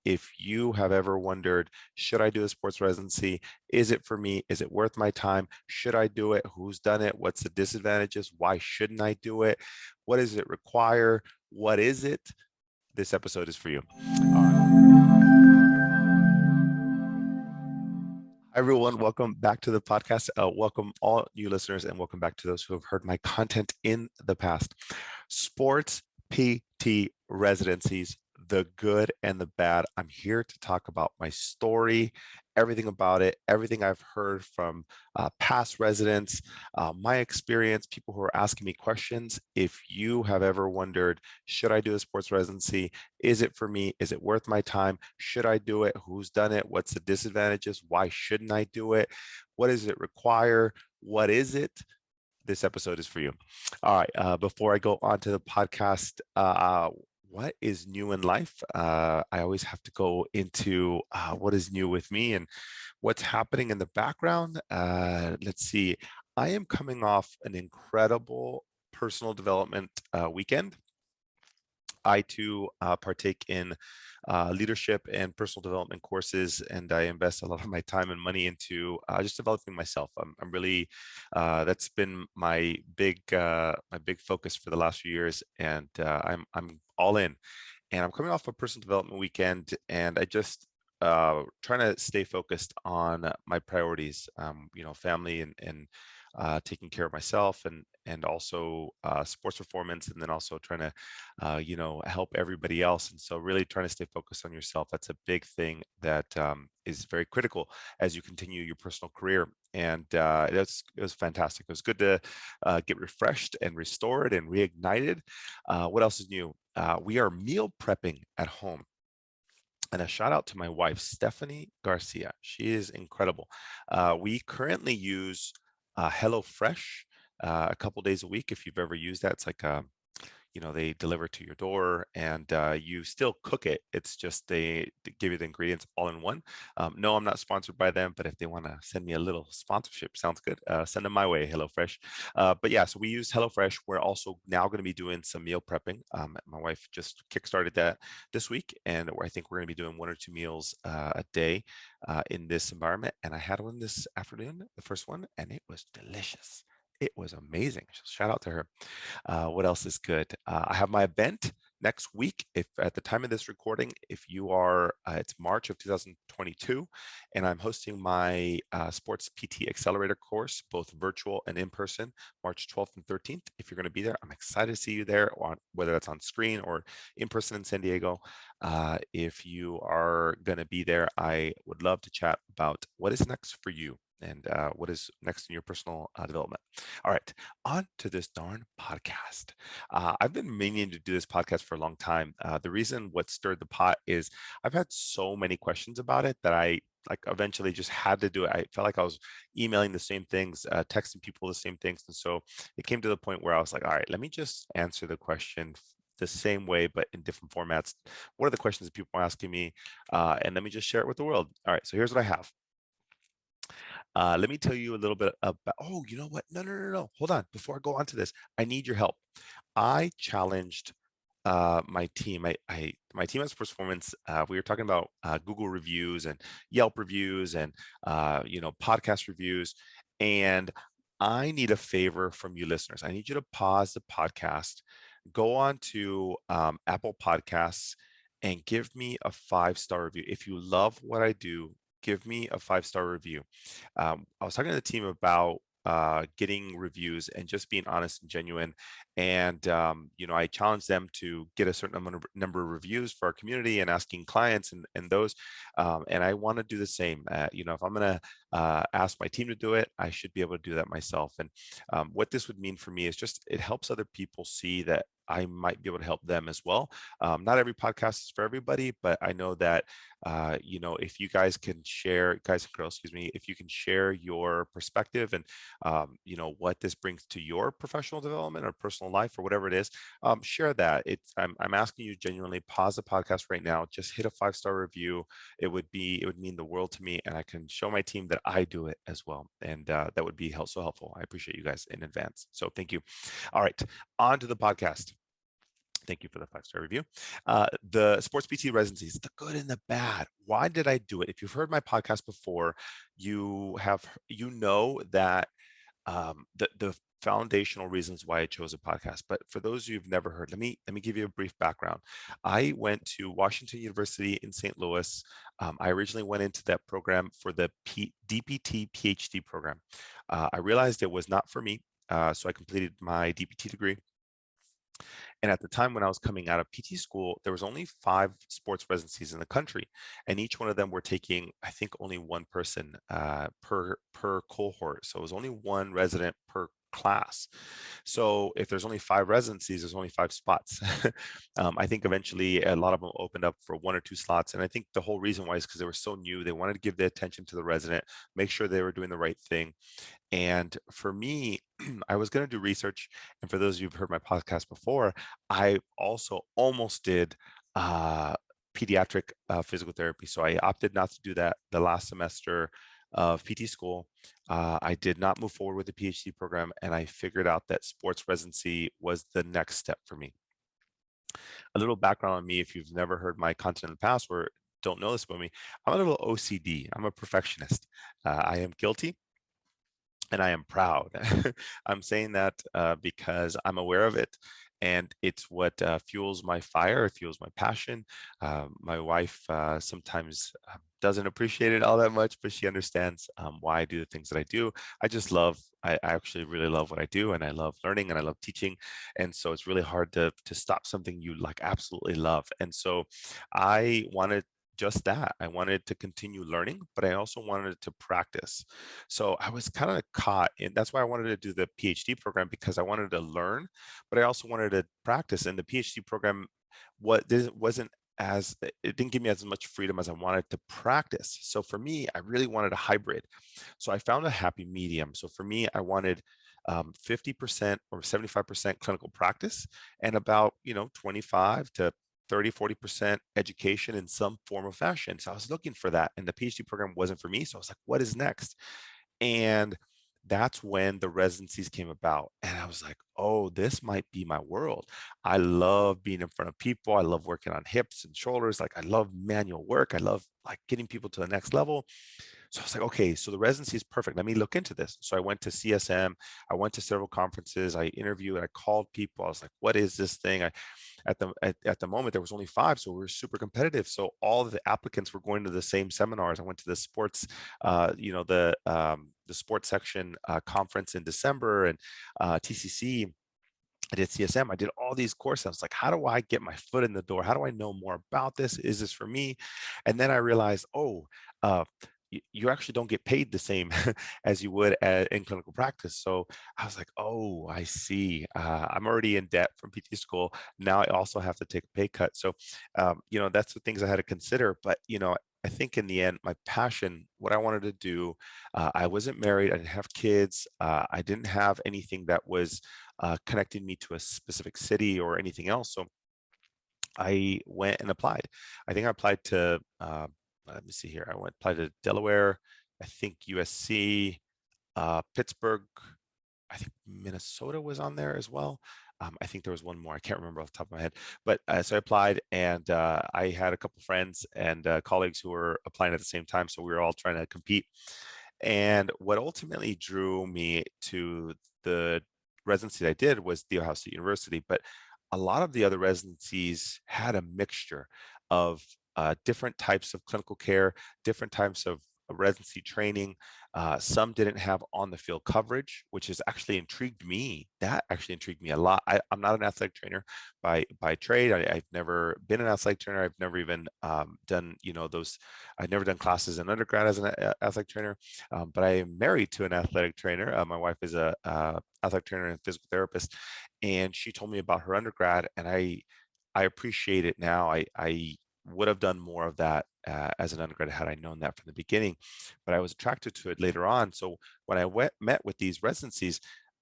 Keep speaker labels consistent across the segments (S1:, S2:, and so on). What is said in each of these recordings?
S1: If you have ever wondered, should I do a sports residency? Is it for me? Is it worth my time? Should I do it? Who's done it? What's the disadvantages? Why shouldn't I do it? What does it require? What is it? This episode is for you. All right. Hi, everyone. Welcome back to the podcast. Welcome all new listeners, and welcome back to those who have heard my content in the past. Sports PT residencies, the good and the bad. I'm here to talk about my story, everything about it, everything I've heard from past residents, my experience, people who are asking me questions. If you have ever wondered, should I do a sports residency? Is it for me? Is it worth my time? Should I do it? Who's done it? What's the disadvantages? Why shouldn't I do it? What does it require? What is it? This episode is for you. All right. Before I go on to the podcast, what is new in life? I always have to go into what is new with me and what's happening in the background. Let's see. I am coming off an incredible personal development weekend. I too partake in leadership and personal development courses, and I invest a lot of my time and money into just developing myself. I'm really that's been my big focus for the last few years, and I'm all in. And I'm coming off a personal development weekend, and I just trying to stay focused on my priorities. Family and taking care of myself and also sports performance, and then also trying to help everybody else. And so really trying to stay focused on yourself, that's a big thing that is very critical as you continue your personal career. And it was fantastic. It was good to get refreshed and restored and reignited. What else is new? We are meal prepping at home. And a shout out to my wife, Stephanie Garcia. She is incredible. We currently use HelloFresh a couple days a week. If you've ever used that, it's like they deliver to your door, and you still cook it. It's just they give you the ingredients all in one. No, I'm not sponsored by them, but if they want to send me a little sponsorship, sounds good. Send them my way, HelloFresh. But yeah, so we use HelloFresh. We're also now going to be doing some meal prepping. My wife just kickstarted that this week, and I think we're going to be doing 1 or 2 meals a day in this environment. And I had one this afternoon, the first one, and it was delicious. It was amazing. Shout out to her. What else is good? I have my event next week. If at the time of this recording, if you are, it's March of 2022, and I'm hosting my Sports PT Accelerator course, both virtual and in person, March 12th and 13th. If you're going to be there, I'm excited to see you there, whether that's on screen or in person in San Diego. If you are going to be there, I would love to chat about what is next for you and what is next in your personal development. All right, on to this darn podcast. I've been meaning to do this podcast for a long time. The reason what stirred the pot is I've had so many questions about it that I eventually just had to do it. I felt like I was emailing the same things, texting people the same things. And so it came to the point where I was like, all right, let me just answer the question the same way, but in different formats. What are the questions that people are asking me? And let me just share it with the world. All right, so here's what I have. Let me tell you a little bit about, oh, you know what? No. Hold on. Before I go on to this, I need your help. I challenged my team. My team has performance. We were talking about Google reviews and Yelp reviews and podcast reviews. And I need a favor from you listeners. I need you to pause the podcast, go on to Apple Podcasts, and give me a 5-star review. If you love what I do, give me a 5-star review. I was talking to the team about getting reviews and just being honest and genuine. And, I challenged them to get a certain number of reviews for our community and asking clients and those. And I want to do the same. If I'm going to ask my team to do it, I should be able to do that myself. And what this would mean for me is just it helps other people see that I might be able to help them as well. Not every podcast is for everybody, but I know that, if you guys can share, guys and girls, excuse me, if you can share your perspective and, what this brings to your professional development or personal life or whatever it is, share that. I'm asking you genuinely, pause the podcast right now, just hit a 5-star review. It would mean the world to me, and I can show my team that I do it as well. And that would be so helpful. I appreciate you guys in advance. So thank you. All right, on to the podcast. Thank you for the 5-star review. The sports PT residencies, the good and the bad. Why did I do it? If you've heard my podcast before, you know that the foundational reasons why I chose a podcast. But for those of you who've never heard, let me give you a brief background. I went to Washington University in St. Louis. I originally went into that program for the DPT PhD program. I realized it was not for me, so I completed my DPT degree. And at the time when I was coming out of PT school, there was only 5 sports residencies in the country, and each one of them were taking, I think, only one person per cohort. So it was only one resident per class. So if there's only 5 residencies, there's only 5 spots. I think eventually a lot of them opened up for 1 or 2 slots, and I think the whole reason why is because they were so new. They wanted to give the attention to the resident, make sure they were doing the right thing. And for me, I was going to do research. And for those of you who've heard my podcast before, I also almost did pediatric physical therapy. So I opted not to do that the last semester of PT school. I did not move forward with the PhD program, and I figured out that sports residency was the next step for me. A little background on me, if you've never heard my content in the past or don't know this about me, I'm a little OCD. I'm a perfectionist. I am guilty and I am proud. I'm saying that because I'm aware of it, and it's what fuels my fire. It fuels my passion. My wife sometimes doesn't appreciate it all that much, but she understands why I do the things that I do. I just love. I actually really love what I do, and I love learning, and I love teaching, and so it's really hard to stop something you like absolutely love. And so, I wanted just that. I wanted to continue learning, but I also wanted to practice. So I was kind of caught in that's why I wanted to do the PhD program, because I wanted to learn, but I also wanted to practice. And the PhD program wasn't as it didn't give me as much freedom as I wanted to practice. So for me, I really wanted a hybrid. So I found a happy medium. So for me, I wanted 50% or 75% clinical practice and about 25 to 30-40% education in some form of fashion. So I was looking for that, and the PhD program wasn't for me. So I was like, what is next? And that's when the residencies came about. And I was like, oh, this might be my world. I love being in front of people. I love working on hips and shoulders. Like, I love manual work. I love like getting people to the next level. So I was like, okay, so the residency is perfect. Let me look into this. So I went to CSM. I went to several conferences. I interviewed. I called people. I was like, what is this thing? At the moment there was only 5, so we were super competitive. So all of the applicants were going to the same seminars. I went to the sports, the sports section conference in December, and TCC. I did CSM. I did all these courses. I was like, how do I get my foot in the door? How do I know more about this? Is this for me? And then I realized, oh, uh, you actually don't get paid the same as you would in clinical practice. So I was like, oh, I see. I'm already in debt from PT school. Now I also have to take a pay cut. So, that's the things I had to consider. But, I think in the end, my passion, what I wanted to do, I wasn't married. I didn't have kids. I didn't have anything that was connecting me to a specific city or anything else. So I went and applied. I think I applied to, let me see here. I went applied to Delaware, I think USC, Pittsburgh. I think Minnesota was on there as well. I think there was one more. I can't remember off the top of my head. But so I applied, and I had a couple friends and colleagues who were applying at the same time. So we were all trying to compete. And what ultimately drew me to the residency I did was The Ohio State University. But a lot of the other residencies had a mixture of different types of clinical care, different types of residency training. Some didn't have on the field coverage, which has actually intrigued me. That actually intrigued me a lot. I'm not an athletic trainer by trade. I've never been an athletic trainer. I've never even done those. I've never done classes in undergrad as an athletic trainer. But I am married to an athletic trainer. My wife is a athletic trainer and physical therapist, and she told me about her undergrad, and I appreciate it now. I would have done more of that as an undergrad had I known that from the beginning, but I was attracted to it later on. So when I met with these residencies,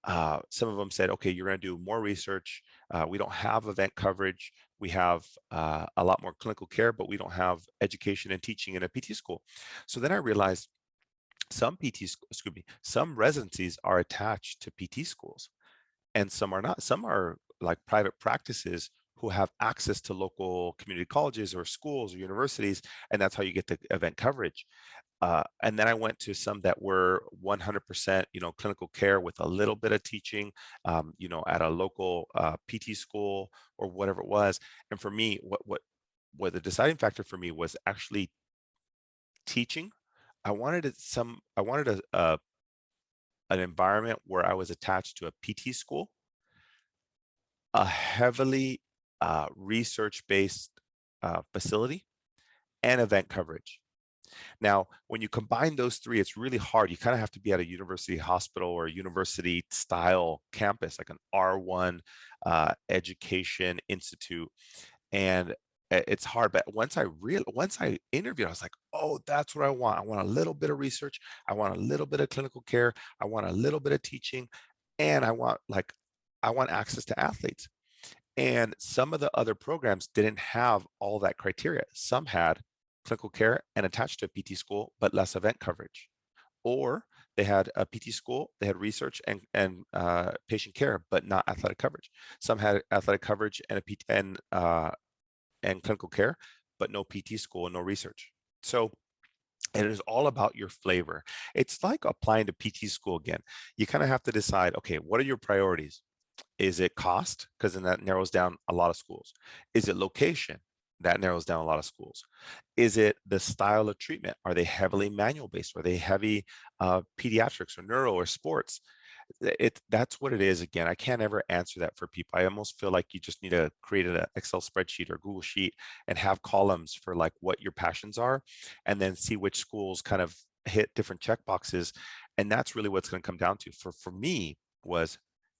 S1: some of them said, okay, you're going to do more research. We don't have event coverage. We have a lot more clinical care, but we don't have education and teaching in a PT school. So then I realized some residencies are attached to PT schools and some are not. Some are like private practices who have access to local community colleges or schools or universities, and that's how you get the event coverage. And then I went to some that were 100%, clinical care with a little bit of teaching, at a local PT school or whatever it was. And for me, what the deciding factor for me was actually teaching. I wanted an environment where I was attached to a PT school, a heavily research-based facility, and event coverage. Now, when you combine those three, it's really hard. You kind of have to be at a university hospital or a university style campus, like an R1 education institute. And it's hard. But once I interviewed, I was like, oh, that's what I want. I want a little bit of research. I want a little bit of clinical care. I want a little bit of teaching. And I want access to athletes. And some of the other programs didn't have all that criteria. Some had clinical care and attached to a PT school, but less event coverage. Or they had a PT school, they had research and patient care, but not athletic coverage. Some had athletic coverage and a PT and clinical care, but no PT school and no research. So it is all about your flavor. It's like applying to PT school again. You kind of have to decide, okay, what are your priorities? Is it cost? Because then that narrows down a lot of schools. Is it location? That narrows down a lot of schools. Is it the style of treatment? Are they heavily manual based? Are they heavy pediatrics or neuro or sports? That's what it is. Again, I can't ever answer that for people. I almost feel like you just need to create an Excel spreadsheet or Google Sheet and have columns for like what your passions are, and then see which schools kind of hit different check boxes. And that's really what's going to come down to. For me was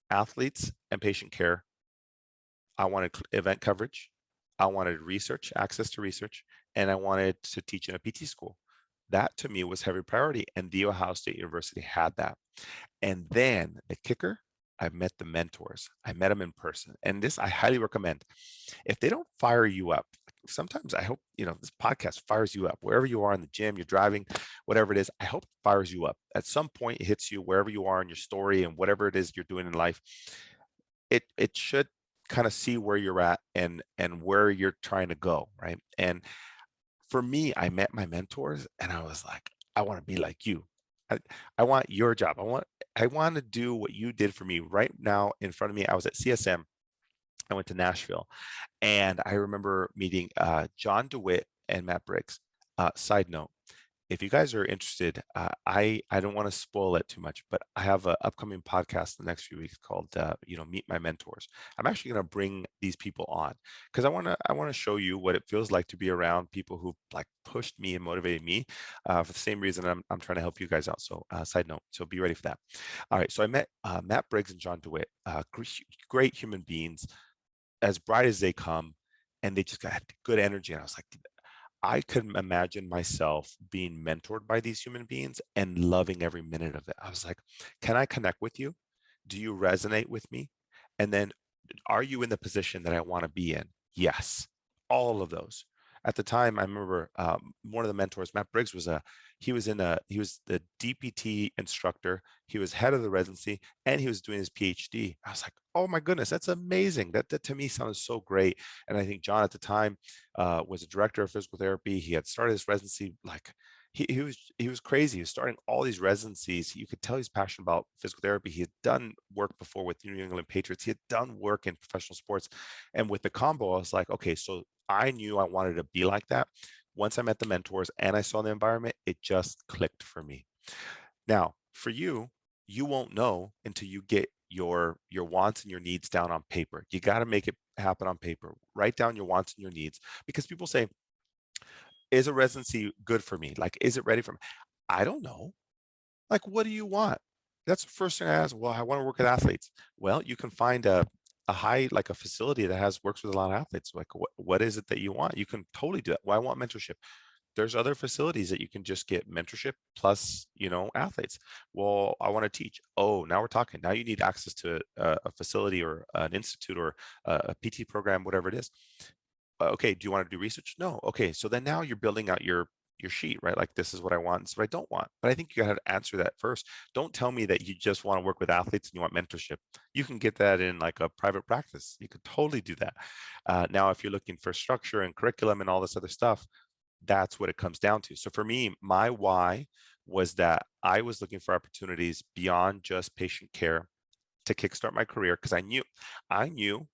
S1: athletes and patient care. I wanted event coverage. I wanted research, access to research, and I wanted to teach in a PT school. That to me was heavy priority, and The Ohio State University had that. And then the kicker, I met the mentors. I met them in person. And this I highly recommend. If they don't fire you up, sometimes I hope, this podcast fires you up. Wherever you are in the gym, you're driving, whatever it is, I hope it fires you up. At some point, it hits you wherever you are in your story and whatever it is you're doing in life. It should kind of see where you're at and where you're trying to go, right? And for me, I met my mentors and I was like, I want to be like you. I want your job. I want to do what you did for me right now in front of me. I was at CSM. I went to Nashville, and I remember meeting John DeWitt and Matt Briggs. Side note, if you guys are interested, I don't want to spoil it too much, but I have an upcoming podcast the next few weeks called Meet My Mentors. I'm actually going to bring these people on because I want to show you what it feels like to be around people who like pushed me and motivated me for the same reason I'm trying to help you guys out. So side note, so be ready for that. All right, so I met Matt Briggs and John DeWitt, great human beings, as bright as they come, and they just got good energy. And I was like, I couldn't imagine myself being mentored by these human beings and loving every minute of it. I was like, can I connect with you? Do you resonate with me? And then, are you in the position that I want to be in? Yes, all of those. At the time, I remember one of the mentors, Matt Briggs, he was the DPT instructor. He was head of the residency, and he was doing his PhD. I was like, oh my goodness, that's amazing. That to me sounds so great. And I think John at the time was a director of physical therapy. He had started his residency like he was crazy. He was starting all these residencies. You could tell he's passionate about physical therapy. He had done work before with the New England Patriots. He had done work in professional sports. And with the combo, I was like, okay, so I knew I wanted to be like that. Once I met the mentors and I saw the environment, it just clicked for me. Now, for you, you won't know until you get your wants and your needs down on paper. You got to make it happen on paper. Write down your wants and your needs, because people say, is a residency good for me? Like, is it ready for me? I don't know. Like, what do you want? That's the first thing I ask. Well, I want to work with athletes. Well, you can find a facility that works with a lot of athletes. Like, what is it that you want? You can totally do that. Well, I want mentorship. There's other facilities that you can just get mentorship plus, athletes. Well, I want to teach. Oh, now we're talking. Now you need access to a facility or an institute or a PT program, whatever it is. Okay, do you want to do research? No. Okay, so then now you're building out your your sheet, right? Like, this is what I want, this is what I don't want. But I think you got to answer that first. Don't tell me that you just want to work with athletes and you want mentorship. You can get that in like a private practice. You could totally do that. Now, if you're looking for structure and curriculum and all this other stuff, that's what it comes down to. So for me, my why was that I was looking for opportunities beyond just patient care to kickstart my career, because I knew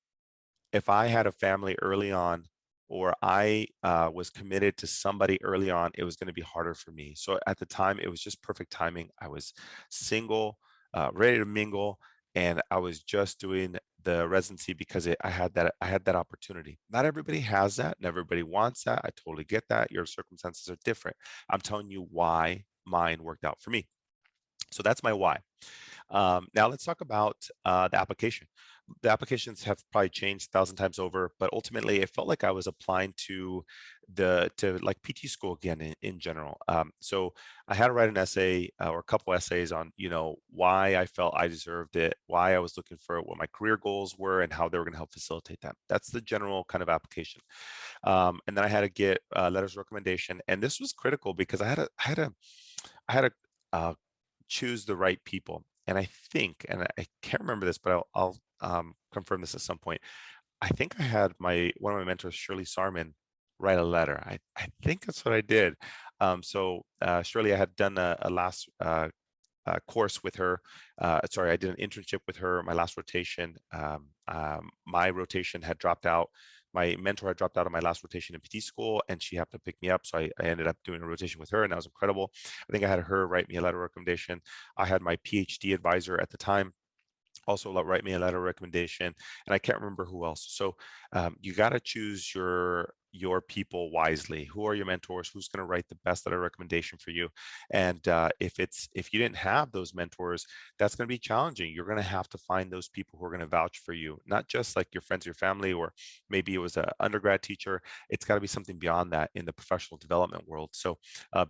S1: if I had a family early on, or I was committed to somebody early on, it was going to be harder for me. So at the time, it was just perfect timing. I was single, ready to mingle, and I was just doing the residency because I had that opportunity. Not everybody has that, and everybody wants that. I totally get that. Your circumstances are different. I'm telling you why mine worked out for me. So that's my why. Now let's talk about the application. The applications have probably changed 1,000 times over, but ultimately it felt like I was applying to like PT school again in general. So I had to write an essay or a couple essays on, why I felt I deserved it, why I was looking for it, what my career goals were, and how they were going to help facilitate that. That's the general kind of application. And then I had to get letters of recommendation, and this was critical because I had to choose the right people. And I think, and I can't remember this, but I'll confirm this at some point. I think I had one of my mentors, Shirley Sarman, write a letter. I think that's what I did. So Shirley, I had done a last course with her. Sorry, I did an internship with her. My last rotation, my rotation had dropped out. My mentor had dropped out of my last rotation in PT school, and she happened to pick me up. So I ended up doing a rotation with her, and that was incredible. I think I had her write me a letter of recommendation. I had my PhD advisor at the time also write me a letter of recommendation, and I can't remember who else. So you got to choose your people wisely. Who are your mentors? Who's going to write the best letter of recommendation for you? And if you didn't have those mentors, that's going to be challenging. You're going to have to find those people who are going to vouch for you, not just like your friends, your family, or maybe it was an undergrad teacher. It's got to be something beyond that in the professional development world. So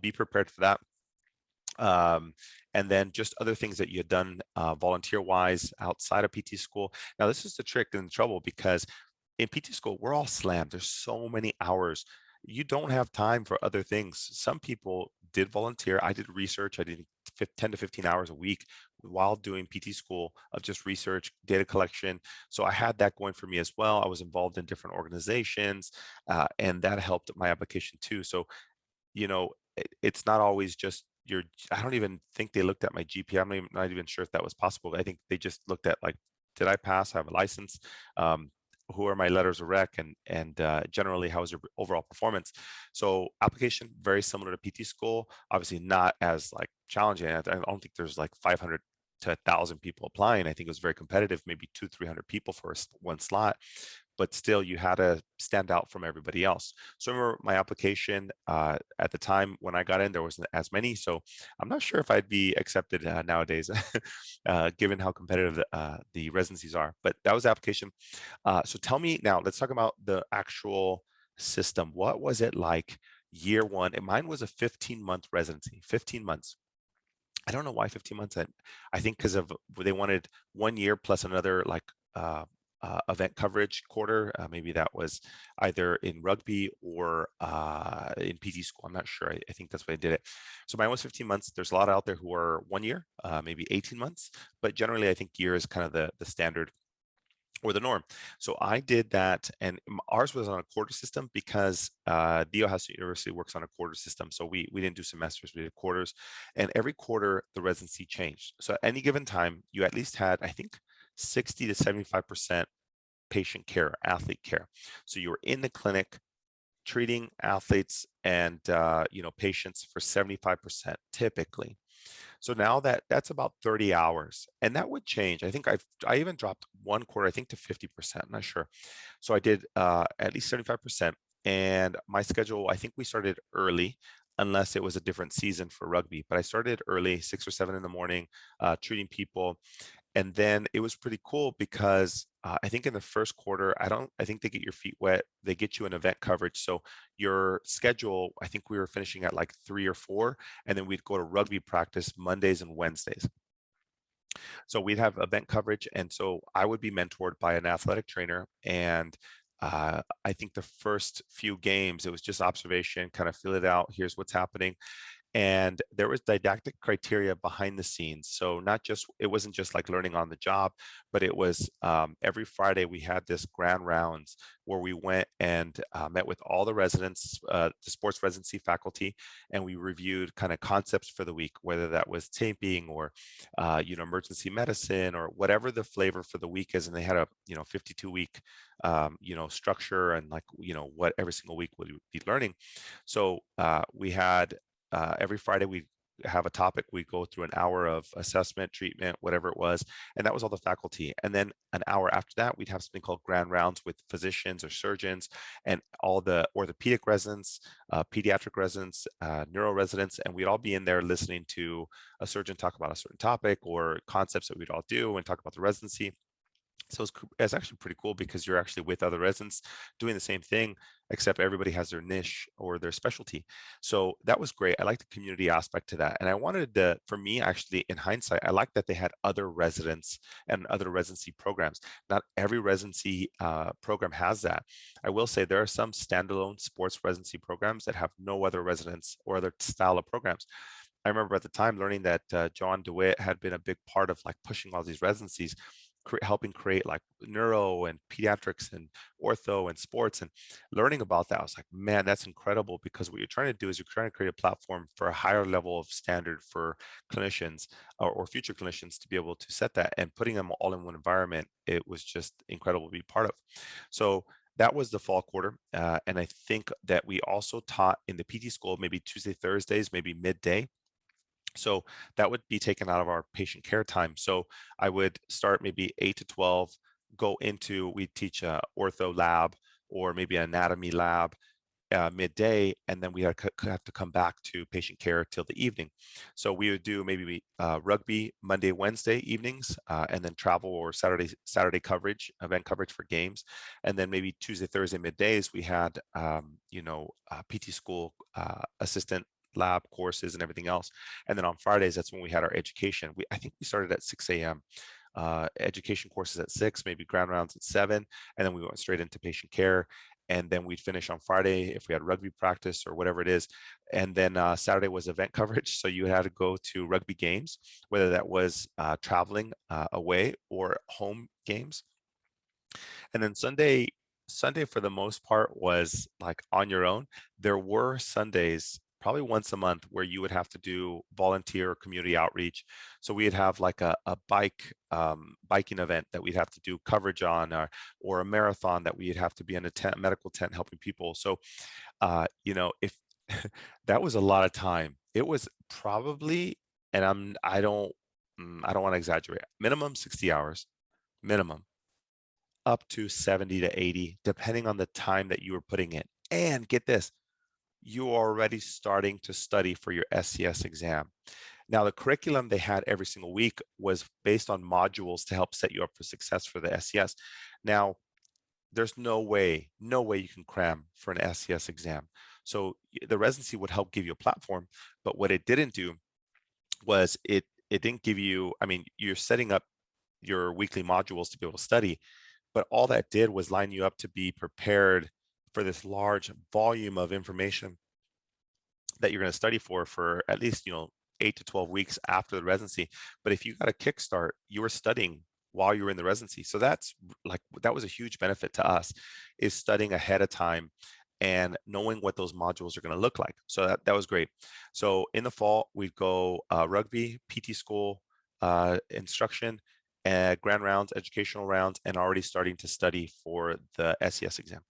S1: be prepared for that. And then just other things that you had done volunteer wise outside of PT school. Now, this is the trick and the trouble, because in PT school, we're all slammed. There's so many hours. You don't have time for other things. Some people did volunteer. I did research. I did 10 to 15 hours a week while doing PT school of just research, data collection. So I had that going for me as well. I was involved in different organizations, and that helped my application too. So it's not always just I don't even think they looked at my GPA. Not even sure if that was possible. I think they just looked at, like, did I pass? I have a license? Who are my letters of rec? And generally, how is your overall performance? So application, very similar to PT school, obviously not as like challenging. I don't think there's like 500 to 1,000 people applying. I think it was very competitive, maybe 200-300 people for one slot, but still you had to stand out from everybody else. So I remember my application at the time when I got in, there wasn't as many. So I'm not sure if I'd be accepted nowadays, given how competitive the residencies are. But that was the application. So tell me now, let's talk about the actual system. What was it like year one? And mine was a 15-month residency, 15 months. I don't know why 15 months. I think because they wanted 1 year plus another like event coverage quarter. Maybe that was either in rugby or in PT school. I'm not sure. I think that's why I did it. So mine was 15 months. There's a lot out there who are 1 year, maybe 18 months, but generally I think year is kind of the standard or the norm. So I did that, and ours was on a quarter system because the Ohio State University works on a quarter system. So we didn't do semesters, we did quarters, and every quarter the residency changed. So at any given time, you at least had, I think, 60 to 75% patient care, athlete care. So you were in the clinic treating athletes and patients for 75% typically. So now that's about 30 hours, and that would change. I think I even dropped one quarter, I think, to 50%. I'm not sure. So I did at least 75%, and my schedule, I think we started early, unless it was a different season for rugby. But I started early, 6 or 7 in the morning, treating people. And then it was pretty cool because I think in the first quarter, I think they get your feet wet. They get you an event coverage. So your schedule, I think we were finishing at like 3 or 4, and then we'd go to rugby practice Mondays and Wednesdays. So we'd have event coverage. And so I would be mentored by an athletic trainer, and I think the first few games, it was just observation, kind of feel it out. Here's what's happening. And there was didactic criteria behind the scenes. So not just, it wasn't just like learning on the job, but it was every Friday we had this grand rounds where we went and met with all the residents, the sports residency faculty, and we reviewed kind of concepts for the week, whether that was taping or emergency medicine or whatever the flavor for the week is. And they had a 52-week structure, and like what every single week would be learning. So we had every Friday we have a topic. We go through an hour of assessment, treatment, whatever it was, and that was all the faculty. And then an hour after that, we'd have something called grand rounds with physicians or surgeons and all the orthopedic residents, pediatric residents, neuro residents, and we'd all be in there listening to a surgeon talk about a certain topic or concepts that we'd all do and talk about the residency. So it's actually pretty cool because you're actually with other residents doing the same thing, except everybody has their niche or their specialty. So that was great. I like the community aspect to that. And I wanted to, for me, actually, in hindsight, I like that they had other residents and other residency programs. Not every residency program has that. I will say there are some standalone sports residency programs that have no other residents or other style of programs. I remember at the time learning that John DeWitt had been a big part of like pushing all these residencies, helping create like neuro and pediatrics and ortho and sports, and learning about that. I was like, man, that's incredible, because what you're trying to do is you're trying to create a platform for a higher level of standard for clinicians or future clinicians to be able to set that, and putting them all in one environment. It was just incredible to be part of. So that was the fall quarter. And I think that we also taught in the PT school, maybe Tuesday, Thursdays, maybe midday. So that would be taken out of our patient care time. So I would start maybe 8 to 12, go into, we teach a ortho lab or maybe an anatomy lab midday, and then we have to come back to patient care till the evening. So we would do maybe rugby Monday, Wednesday evenings, and then travel or Saturday coverage, event coverage for games. And then maybe Tuesday, Thursday middays, we had, PT school assistant lab courses and everything else. And then on Fridays, that's when we had our education. I think we started at 6 a.m. Education courses at 6, maybe ground rounds at 7, and then we went straight into patient care. And then we'd finish on Friday if we had rugby practice or whatever it is. And then Saturday was event coverage. So you had to go to rugby games, whether that was traveling away or home games. And then Sunday for the most part was like on your own. There were Sundays, probably once a month, where you would have to do volunteer or community outreach. So we'd have like a biking event that we'd have to do coverage on, or a marathon that we'd have to be in a tent, medical tent, helping people. So, if that was a lot of time. It was probably, and I don't want to exaggerate, minimum 60 hours, minimum, up to 70 to 80, depending on the time that you were putting in. And get this, you are already starting to study for your SCS exam. Now, the curriculum they had every single week was based on modules to help set you up for success for the SCS. Now, there's no way you can cram for an SCS exam. So the residency would help give you a platform, but what it didn't do was it didn't give you, I mean, you're setting up your weekly modules to be able to study, but all that did was line you up to be prepared for this large volume of information that you're going to study for at least 8 to 12 weeks after the residency. But if you got a kickstart, you were studying while you were in the residency. So that was a huge benefit to us, is studying ahead of time and knowing what those modules are going to look like. So that was great. So in the fall, we'd go rugby, PT school, instruction, grand rounds, educational rounds, and already starting to study for the SES exam.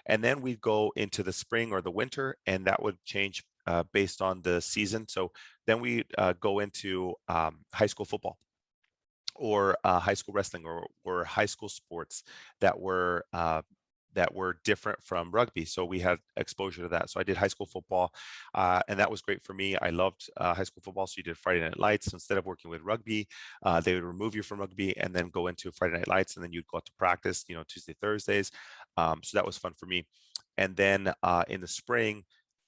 S1: And then we'd go into the spring or the winter, and that would change based on the season. So then we go into high school football, or high school wrestling, or high school sports that were different from rugby. So we had exposure to that. So I did high school football, and that was great for me. I loved high school football. So you did Friday Night Lights. Instead of working with rugby, they would remove you from rugby and then go into Friday Night Lights, and then you'd go out to practice, Tuesday, Thursdays. So that was fun for me. And then in the spring,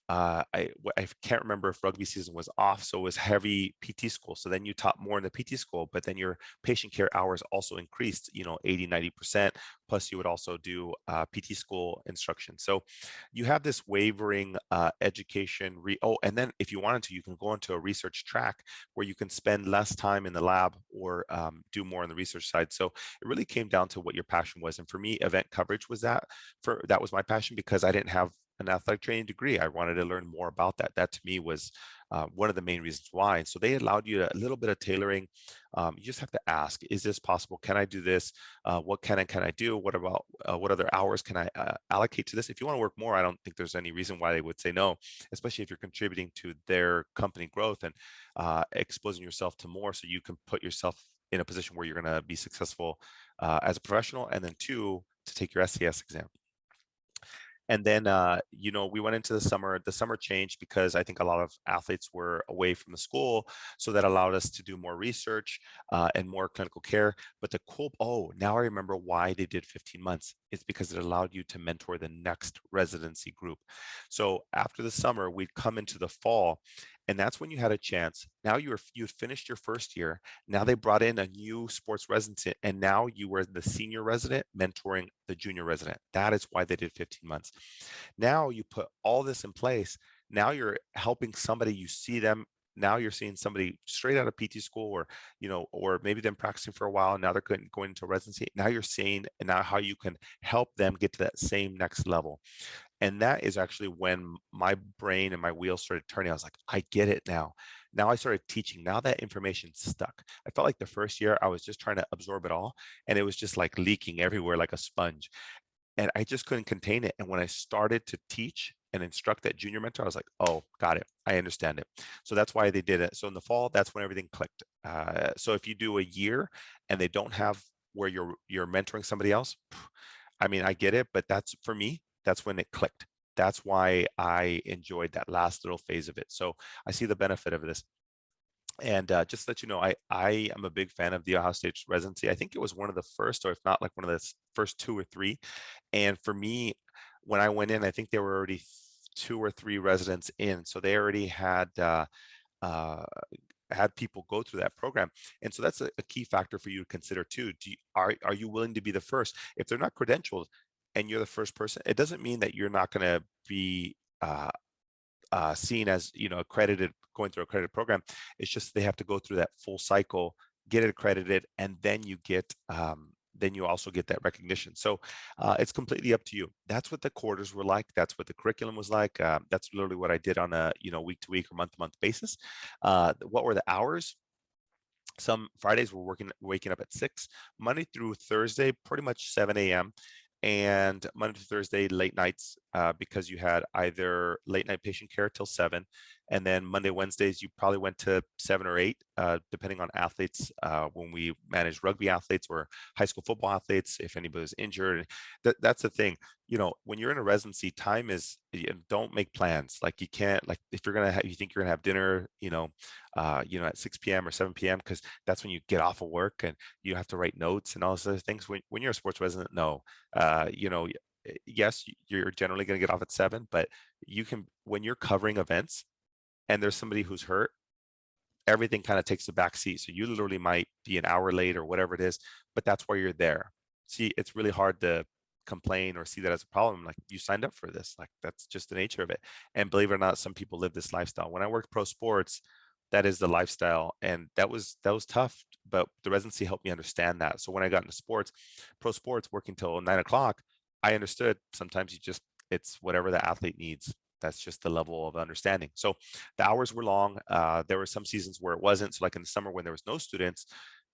S1: I can't remember if rugby season was off, so it was heavy PT school. So then you taught more in the PT school, but then your patient care hours also increased, 80, 90%. Plus you would also do PT school instruction. So you have this wavering education. And then if you wanted to, you can go into a research track where you can spend less time in the lab or do more on the research side. So it really came down to what your passion was. And for me, event coverage was that was my passion because I didn't have an athletic training degree. I wanted to learn more about that. That to me was one of the main reasons why. And so they allowed you a little bit of tailoring. You just have to ask, is this possible? Can I do this? What can I do? What about what other hours can I allocate to this? If you want to work more, I don't think there's any reason why they would say no, especially if you're contributing to their company growth and exposing yourself to more so you can put yourself in a position where you're going to be successful as a professional. And then two, to take your SCS exam. And then, we went into the summer. The summer changed because I think a lot of athletes were away from the school. So that allowed us to do more research and more clinical care. But now I remember why they did 15 months. It's because it allowed you to mentor the next residency group. So after the summer, we'd come into the fall. And that's when you had a chance. Now you finished your first year. Now they brought in a new sports resident, and now you were the senior resident mentoring the junior resident. That is why they did 15 months. Now you put all this in place. Now you're helping somebody, you see them. Now you're seeing somebody straight out of PT school or maybe them practicing for a while. Now they're going into residency. Now you're seeing now how you can help them get to that same next level. And that is actually when my brain and my wheels started turning. I was like, I get it now. Now I started teaching. Now that information stuck. I felt like the first year I was just trying to absorb it all. And it was just like leaking everywhere like a sponge. And I just couldn't contain it. And when I started to teach and instruct that junior mentor, I was like, oh, got it. I understand it. So that's why they did it. So in the fall, that's when everything clicked. So if you do a year and they don't have where you're mentoring somebody else, I mean, I get it, but that's for me, that's when it clicked. That's why I enjoyed that last little phase of it. So I see the benefit of this. And just to let you know, I am a big fan of the Ohio State residency. I think it was one of the first, or if not like one of the first two or three. And for me, when I went in, I think there were already two or three residents in. So they already had had people go through that program. And so that's a key factor for you to consider too. Are you willing to be the first? If they're not credentialed and you're the first person, it doesn't mean that you're not going to be seen as accredited, going through accredited program. It's just they have to go through that full cycle, get it accredited, and then you also get that recognition. So it's completely up to you. That's what the quarters were like. That's what the curriculum was like. That's literally what I did on a week to week or month to month basis. What were the hours? Some Fridays we're waking up at 6, Monday through Thursday, pretty much 7 a.m. And Monday to Thursday, late nights, because you had either late night patient care till 7, and then Monday, Wednesdays, you probably went to 7 or 8, depending on athletes. When we managed rugby athletes or high school football athletes, if anybody was injured, that's the thing. When you're in a residency, time is, don't make plans. Like you can't, like if you think you're gonna have dinner, at 6 p.m. or 7 p.m. because that's when you get off of work and you have to write notes and all those other things. When you're a sports resident, no, yes, you're generally going to get off at 7, but when you're covering events and there's somebody who's hurt, everything kind of takes a back seat. So you literally might be an hour late or whatever it is, but that's why you're there. See, it's really hard to complain or see that as a problem. Like, you signed up for this, like that's just the nature of it. And believe it or not, some people live this lifestyle. When I worked pro sports, that is the lifestyle, and that was tough, but the residency helped me understand that. So when I got into pro sports, working till 9 o'clock, I understood sometimes it's whatever the athlete needs. That's just the level of understanding. So the hours were long. There were some seasons where it wasn't. So like in the summer when there was no students,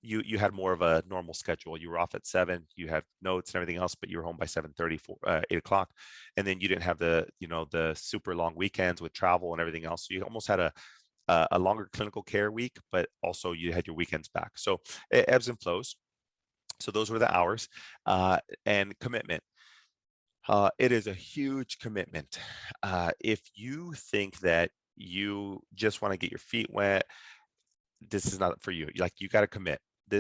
S1: you had more of a normal schedule. You were off at 7, you had notes and everything else, but you were home by 7:30, 8 o'clock. And then you didn't have the super long weekends with travel and everything else. So you almost had a longer clinical care week, but also you had your weekends back. So it ebbs and flows. So those were the hours. And commitment. It is a huge commitment. If you think that you just want to get your feet wet, this is not for you. Like, you got to commit.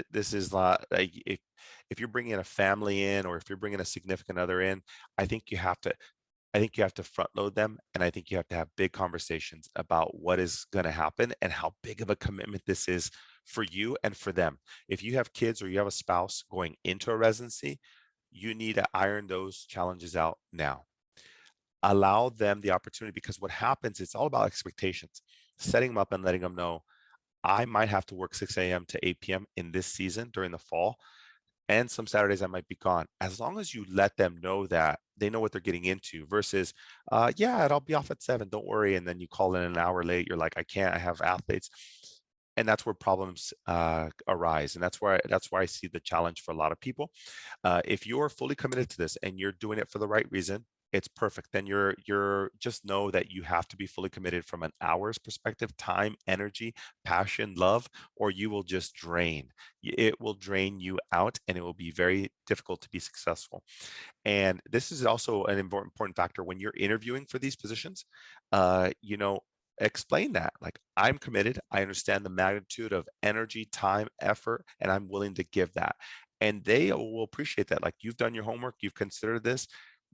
S1: This is not like, if you're bringing a family in, or if you're bringing a significant other in, I think you have to. I think you have to front load them, and I think you have to have big conversations about what is going to happen and how big of a commitment this is for you and for them. If you have kids or you have a spouse going into a residency, you need to iron those challenges out now. Allow them the opportunity, because what happens, it's all about expectations, setting them up and letting them know, I might have to work 6 a.m. to 8 p.m. in this season during the fall, and some Saturdays I might be gone. As long as you let them know that, they know what they're getting into, versus, yeah, I'll be off at 7, don't worry. And then you call in an hour late. You're like, I can't, I have athletes. And that's where problems arise. And that's why I see the challenge for a lot of people. If you're fully committed to this and you're doing it for the right reason, it's perfect. Then you're just know that you have to be fully committed from an hours perspective, time, energy, passion, love, or you will just drain. It will drain you out, and it will be very difficult to be successful. And this is also an important factor when you're interviewing for these positions. You know, explain that, like, I'm committed, I understand the magnitude of energy, time, effort, and I'm willing to give that. And they will appreciate that. Like, you've done your homework, you've considered this.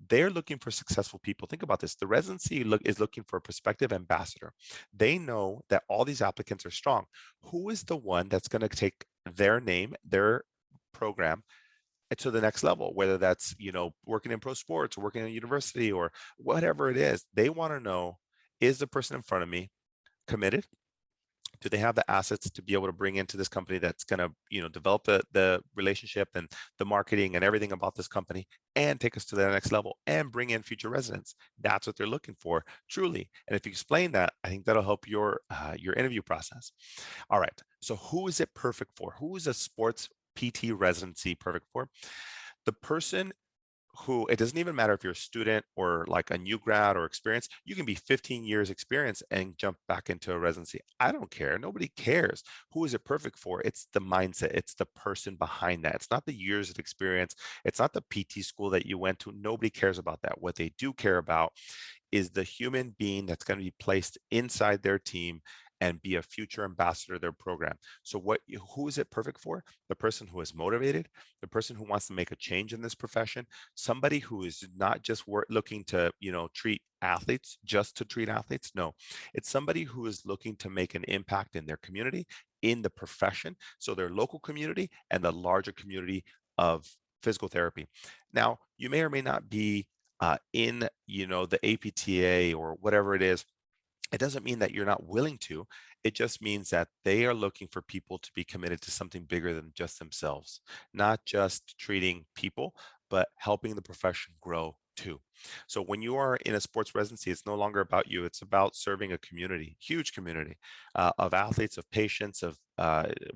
S1: They're looking for successful people. Think about this. The residency is looking for a prospective ambassador. They know that all these applicants are strong. Who is the one that's going to take their name, their program, to the next level, whether that's, working in pro sports or working in a university or whatever it is? They want to know, is the person in front of me committed? Do they have the assets to be able to bring into this company that's going to, develop the relationship and the marketing and everything about this company, and take us to the next level and bring in future residents? That's what they're looking for, truly. And if you explain that, I think that'll help your interview process. All right. So who is it perfect for? Who is a sports PT residency perfect for? The person who, it doesn't even matter if you're a student or like a new grad or experience. You can be 15 years experience and jump back into a residency. I don't care. Nobody cares. Who is it perfect for? It's the mindset. It's the person behind that. It's not the years of experience. It's not the PT school that you went to. Nobody cares about that. What they do care about is the human being that's going to be placed inside their team and be a future ambassador of their program. So who is it perfect for? The person who is motivated, the person who wants to make a change in this profession, somebody who is not just looking to, treat athletes just to treat athletes. No, it's somebody who is looking to make an impact in their community, in the profession, so their local community and the larger community of physical therapy. Now, you may or may not be in, the APTA or whatever it is. It doesn't mean that you're not willing to. It just means that they are looking for people to be committed to something bigger than just themselves, not just treating people, but helping the profession grow too. So when you are in a sports residency, it's no longer about you. It's about serving a community, huge community of athletes, of patients, of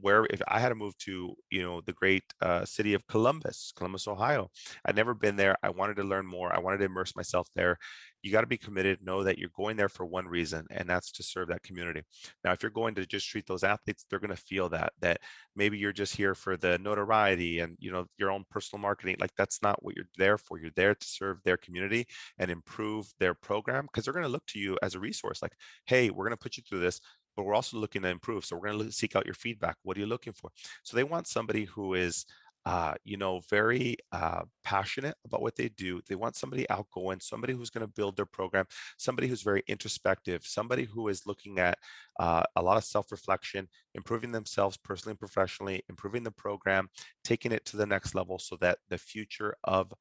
S1: where, if I had to move to, the great city of Columbus, Ohio, I'd never been there. I wanted to learn more. I wanted to immerse myself there. You got to be committed. Know that you're going there for one reason, and that's to serve that community. Now, if you're going to just treat those athletes, they're going to feel that maybe you're just here for the notoriety and, your own personal marketing. Like, that's not what you're there for. You're there to serve their community and improve their program, because they're going to look to you as a resource. Like, hey, we're going to put you through this, but we're also looking to improve. So we're going to seek out your feedback. What are you looking for? So they want somebody who is very passionate about what they do. They want somebody outgoing, somebody who's going to build their program, somebody who's very introspective, somebody who is looking at a lot of self-reflection, improving themselves personally and professionally, improving the program, taking it to the next level, so that the future of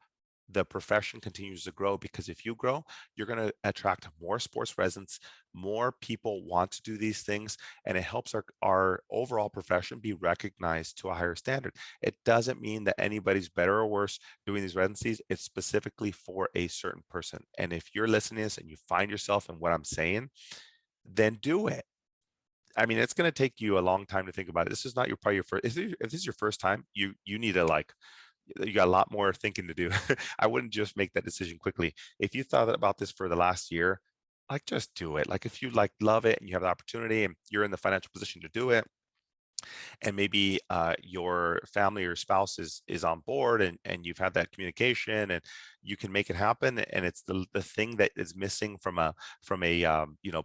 S1: the profession continues to grow. Because if you grow, you're going to attract more sports residents, more people want to do these things, and it helps our overall profession be recognized to a higher standard. It doesn't mean that anybody's better or worse doing these residencies. It's specifically for a certain person. And if you're listening to this and you find yourself in what I'm saying, then do it. I mean, it's going to take you a long time to think about it. This is not probably your first. If this is your first time, you need to, like, you got a lot more thinking to do. I wouldn't just make that decision quickly. If you thought about this for the last year, like, just do it. Like, if you love it and you have the opportunity and you're in the financial position to do it, and maybe your family or spouse is on board, and you've had that communication, and you can make it happen, and it's the thing that is missing from a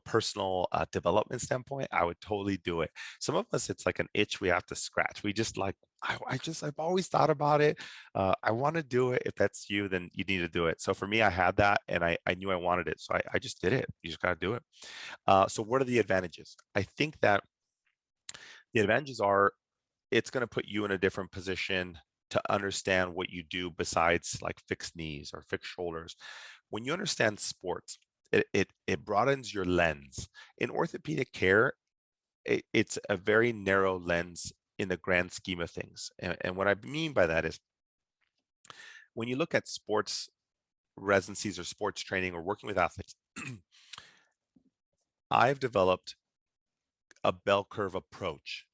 S1: personal development standpoint, I would totally do it. Some of us, it's like an itch we have to scratch. We just like, I've always thought about it. I want to do it. If that's you, then you need to do it. So for me, I had that, and I knew I wanted it, so I just did it. You just got to do it. So what are the advantages? I think that the advantages are, it's going to put you in a different position to understand what you do besides like fixed knees or fixed shoulders. When you understand sports, it broadens your lens. In orthopedic care, it's a very narrow lens in the grand scheme of things. And what I mean by that is, when you look at sports residencies or sports training or working with athletes, I've developed a bell curve approach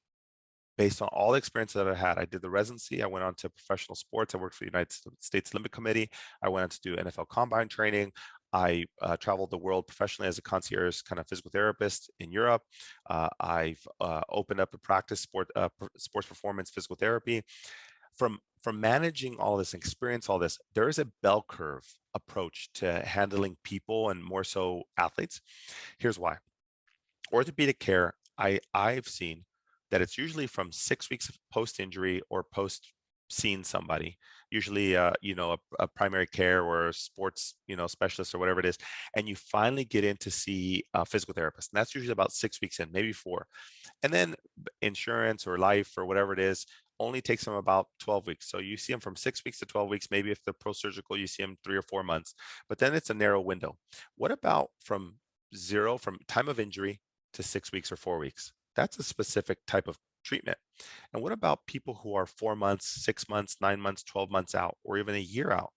S1: based on all the experience that I had. I did the residency. I went on to professional sports. I worked for the United States Olympic Committee. I went on to do NFL combine training. I traveled the world professionally as a concierge kind of physical therapist in Europe. I've opened up a practice sports performance physical therapy. From managing all this experience, all this, there is a bell curve approach to handling people, and more so athletes. Here's why. Orthopedic care, I've seen that it's usually from 6 weeks of post-injury or post seeing somebody, usually a primary care or a sports specialist or whatever it is, and you finally get in to see a physical therapist. And that's usually about 6 weeks in, maybe 4. And then insurance or life or whatever it is only takes them about 12 weeks. So you see them from 6 weeks to 12 weeks. Maybe if they're pro-surgical, you see them 3 or 4 months, but then it's a narrow window. What about from time of injury to 6 weeks or 4 weeks? That's a specific type of treatment. And what about people who are 4 months, 6 months, 9 months, 12 months out, or even a year out?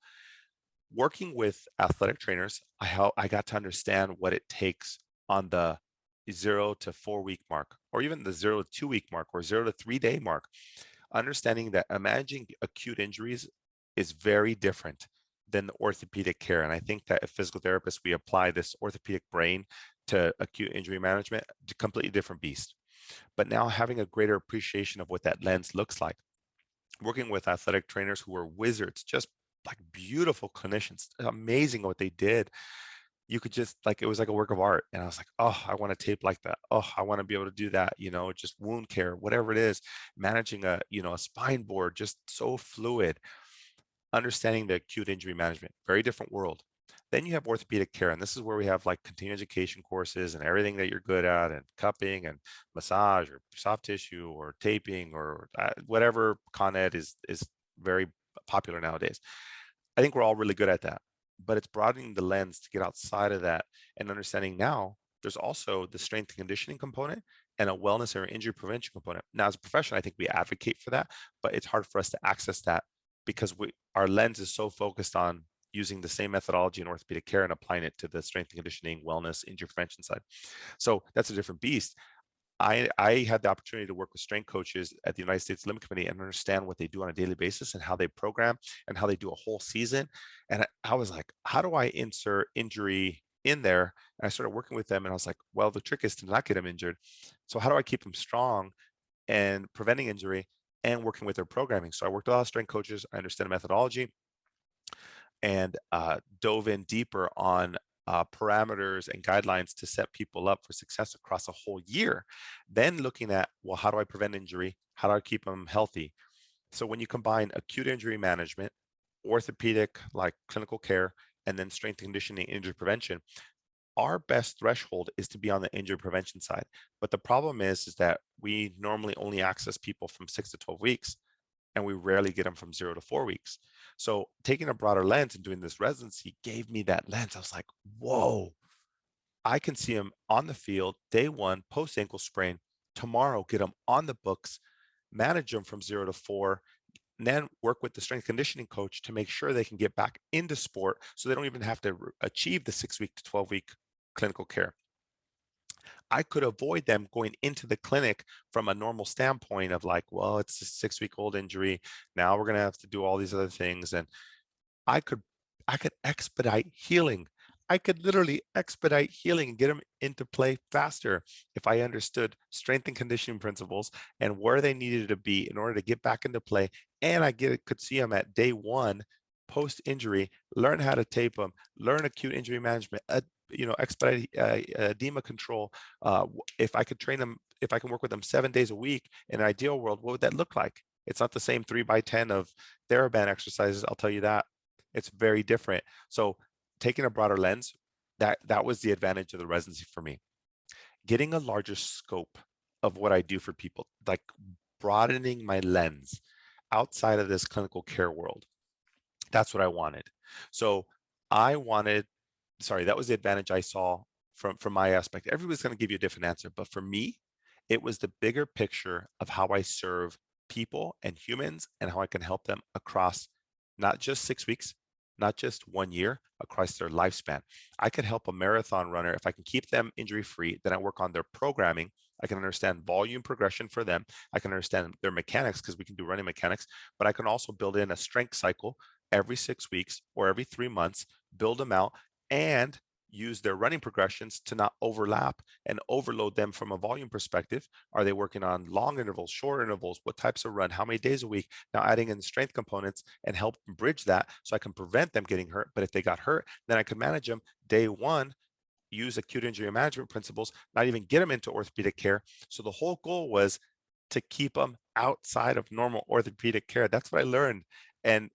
S1: Working with athletic trainers, I got to understand what it takes on the 0 to 4 week mark, or even the 0 to 2 week mark, or 0 to 3 day mark. Understanding that managing acute injuries is very different than the orthopedic care. And I think that as physical therapists, we apply this orthopedic brain to acute injury management, to completely different beast. But now having a greater appreciation of what that lens looks like, working with athletic trainers who are wizards, just like beautiful clinicians, amazing what they did. You could just like, it was like a work of art. And I was like, oh, I want to tape like that. Oh, I want to be able to do that, just wound care, whatever it is, managing a spine board, just so fluid. Understanding the acute injury management, very different world. Then you have orthopedic care, and this is where we have like continuing education courses and everything that you're good at, and cupping and massage or soft tissue or taping or whatever Con Ed is very popular nowadays. I think we're all really good at that, but it's broadening the lens to get outside of that and understanding now there's also the strength and conditioning component and a wellness or injury prevention component. Now, as a profession, I think we advocate for that, but it's hard for us to access that because our lens is so focused on using the same methodology in orthopedic care and applying it to the strength and conditioning, wellness, injury prevention side. So that's a different beast. I had the opportunity to work with strength coaches at the United States Olympic Committee and understand what they do on a daily basis and how they program and how they do a whole season. And I was like, how do I insert injury in there? And I started working with them, and I was like, well, the trick is to not get them injured. So how do I keep them strong and preventing injury and working with their programming? So I worked with a lot of strength coaches. I understand the methodology, and dove in deeper on parameters and guidelines to set people up for success across a whole year. Then looking at, well, how do I prevent injury? How do I keep them healthy? So when you combine acute injury management, orthopedic, like clinical care, and then strength and conditioning, injury prevention, our best threshold is to be on the injury prevention side. But the problem is that we normally only access people from 6 to 12 weeks, and we rarely get them from 0 to 4 weeks. So taking a broader lens and doing this residency gave me that lens. I was like, whoa, I can see them on the field day one, post ankle sprain, tomorrow, get them on the books, manage them from 0 to 4, and then work with the strength conditioning coach to make sure they can get back into sport so they don't even have to achieve the 6 week to 12 week clinical care. I could avoid them going into the clinic from a normal standpoint of like, well, it's a 6 week old injury. Now we're going to have to do all these other things. And I could expedite healing. I could literally expedite healing and get them into play faster if I understood strength and conditioning principles and where they needed to be in order to get back into play. And could see them at day one, post injury, learn how to tape them, learn acute injury management, expedite edema control. If I could train them, if I can work with them 7 days a week in an ideal world, what would that look like? It's not the same 3x10 of TheraBand exercises. I'll tell you that. It's very different. So taking a broader lens, that was the advantage of the residency for me. Getting a larger scope of what I do for people, like broadening my lens outside of this clinical care world. That's what I wanted. So I wanted, sorry, that was the advantage I saw from my aspect. Everybody's going to give you a different answer, but for me, it was the bigger picture of how I serve people and humans and how I can help them across not just 6 weeks, not just 1 year, across their lifespan. I could help a marathon runner if I can keep them injury free. Then I work on their programming. I can understand volume progression for them. I can understand their mechanics because we can do running mechanics, but I can also build in a strength cycle every 6 weeks or every 3 months, build them out, and use their running progressions to not overlap and overload them from a volume perspective. Are they working on long intervals, short intervals? What types of run? How many days a week? Now adding in strength components and help bridge that so I can prevent them getting hurt. But if they got hurt, then I can manage them day one, use acute injury management principles, not even get them into orthopedic care. So the whole goal was to keep them outside of normal orthopedic care. That's what I learned. And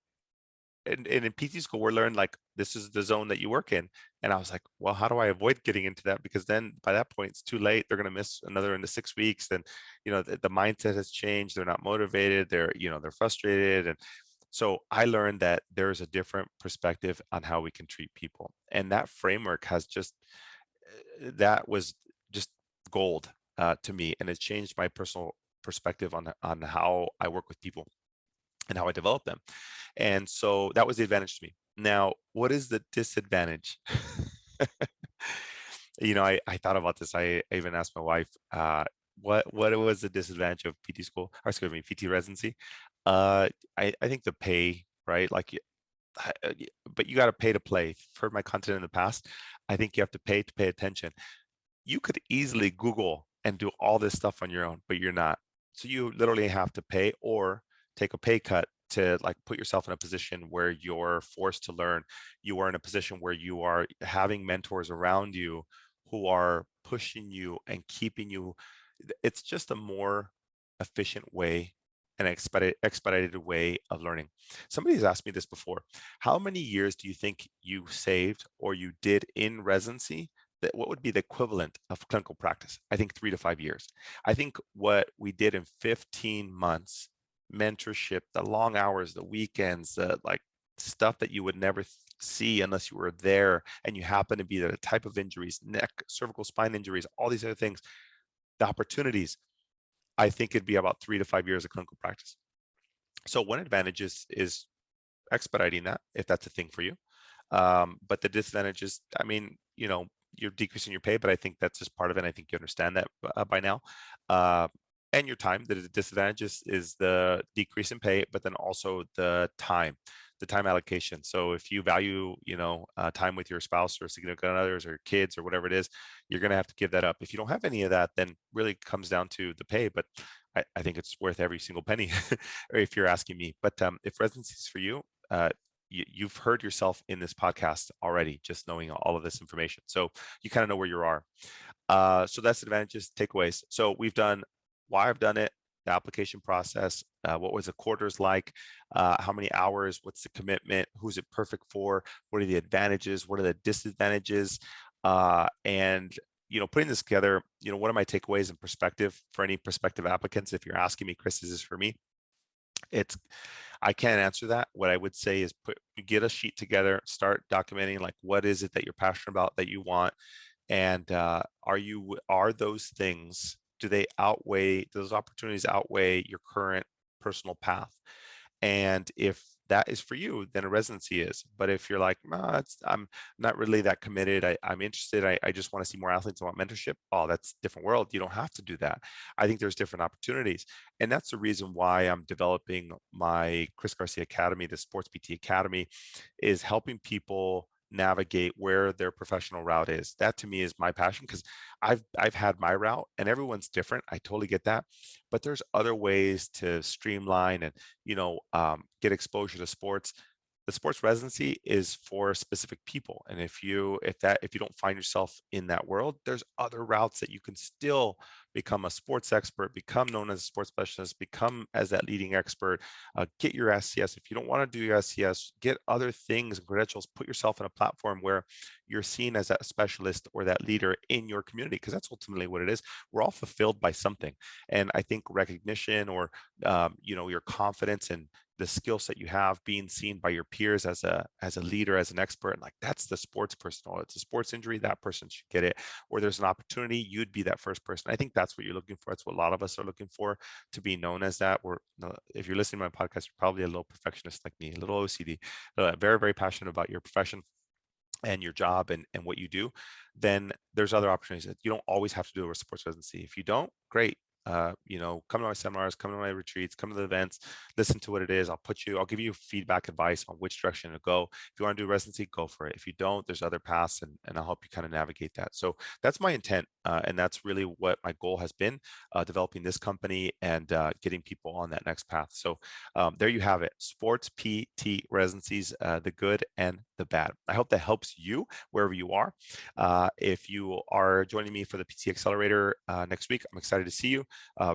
S1: in PT school, we're learned like this is the zone that you work in. And I was like, well, how do I avoid getting into that? Because then by that point, it's too late. They're going to miss another in the 6 weeks. Then, the mindset has changed. They're not motivated. They're frustrated. And so I learned that there's a different perspective on how we can treat people. And that framework that was just gold to me. And it's changed my personal perspective on how I work with people and how I develop them. And so that was the advantage to me. Now, what is the disadvantage? I thought about this. I even asked my wife, what was the disadvantage of PT school, or excuse me, PT residency? I think the pay, right? Like, but you got to pay to play. If you've heard my content in the past, I think you have to pay attention. You could easily Google and do all this stuff on your own, but you're not. So you literally have to pay or take a pay cut to like put yourself in a position where you're forced to learn. You are in a position where you are having mentors around you who are pushing you and keeping you. It's just a more efficient way, an expedited way of learning. Somebody's asked me this before. How many years do you think you saved or you did in residency? What would be the equivalent of clinical practice? I think 3 to 5 years. I think what we did in 15 months, mentorship, the long hours, the weekends, like stuff that you would never see unless you were there and you happen to be there, the type of injuries, neck, cervical spine injuries, all these other things, the opportunities, I think it'd be about 3 to 5 years of clinical practice. So one advantage is expediting that, if that's a thing for you. But the disadvantage is, I mean, you're decreasing your pay, but I think that's just part of it. I think you understand that by now. And your time. The disadvantage is the decrease in pay, but then also the time allocation. So if you value, time with your spouse or significant others or kids or whatever it is, you're going to have to give that up. If you don't have any of that, then really it comes down to the pay. But I think it's worth every single penny, or if you're asking me. But if residency is for you, you've heard yourself in this podcast already, just knowing all of this information. So you kind of know where you are. So that's advantages, takeaways. So we've done why I've done it, the application process, what was the quarters like, how many hours, what's the commitment, who's it perfect for, what are the advantages, what are the disadvantages, and putting this together, what are my takeaways and perspective for any prospective applicants? If you're asking me, Chris, is this for me? I can't answer that. What I would say is get a sheet together, start documenting like what is it that you're passionate about, that you want, and are those things, do those opportunities outweigh your current personal path? And if that is for you, then a residency is. But if you're like, no, I'm not really that committed, I'm interested, I just want to see more athletes, I want mentorship, oh, that's a different world. You don't have to do that. I think there's different opportunities. And that's the reason why I'm developing my Chris Garcia Academy, the Sports PT Academy, is helping people navigate where their professional route is. That to me is my passion, because I've had my route and everyone's different. I totally get that, but there's other ways to streamline and get exposure to sports. The sports residency is for specific people, and if you don't find yourself in that world, there's other routes that you can still become a sports expert, become known as a sports specialist, become as that leading expert, get your SCS. If you don't want to do your SCS, get other things and credentials, put yourself in a platform where you're seen as that specialist or that leader in your community, because that's ultimately what it is. We're all fulfilled by something, and I think recognition or your confidence and the skill set you have, being seen by your peers as a leader, as an expert, and like, that's the sports person. Or it's a sports injury, that person should get it. Or there's an opportunity, you'd be that first person. I think that's what you're looking for. That's what a lot of us are looking for, to be known as that. If you're listening to my podcast, you're probably a little perfectionist like me, a little OCD, very, very passionate about your profession and your job and what you do. Then there's other opportunities that you don't always have to do a sports residency. If you don't, great. Come to my seminars, come to my retreats, come to the events, listen to what it is. I'll give you feedback, advice on which direction to go. If you want to do residency, go for it. If you don't, there's other paths, and I'll help you kind of navigate that. So that's my intent. And that's really what my goal has been, developing this company and getting people on that next path. So there you have it. Sports PT residencies, the good and the bad. I hope that helps you wherever you are. If you are joining me for the PT Accelerator next week, I'm excited to see you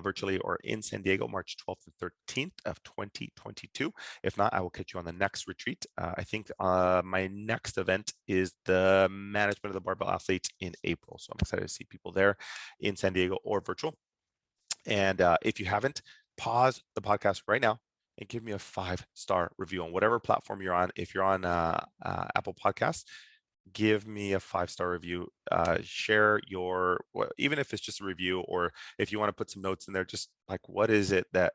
S1: virtually or in San Diego, March 12th and 13th of 2022. If not, I will catch you on the next retreat. I think my next event is the management of the barbell athletes in April. So I'm excited to see people there in San Diego or virtual. And if you haven't, pause the podcast right now and give me a 5-star review on whatever platform you're on. If you're on Apple Podcasts, give me a 5-star review. Share even if it's just a review, or if you want to put some notes in there, just like, what is it that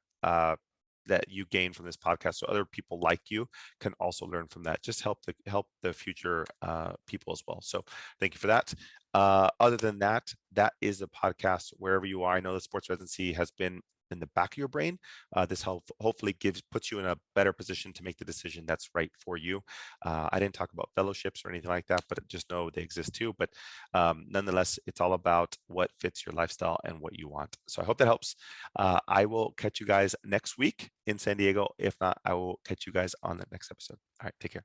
S1: you gain from this podcast, so other people like you can also learn from that. Just help the future people as well. So thank you for that. Other than that, that is a podcast wherever you are. I know the sports residency has been in the back of your brain. This hopefully puts you in a better position to make the decision that's right for you. I didn't talk about fellowships or anything like that, but just know they exist too. But nonetheless, it's all about what fits your lifestyle and what you want. So I hope that helps. I will catch you guys next week in San Diego. If not, I will catch you guys on the next episode. All right, take care.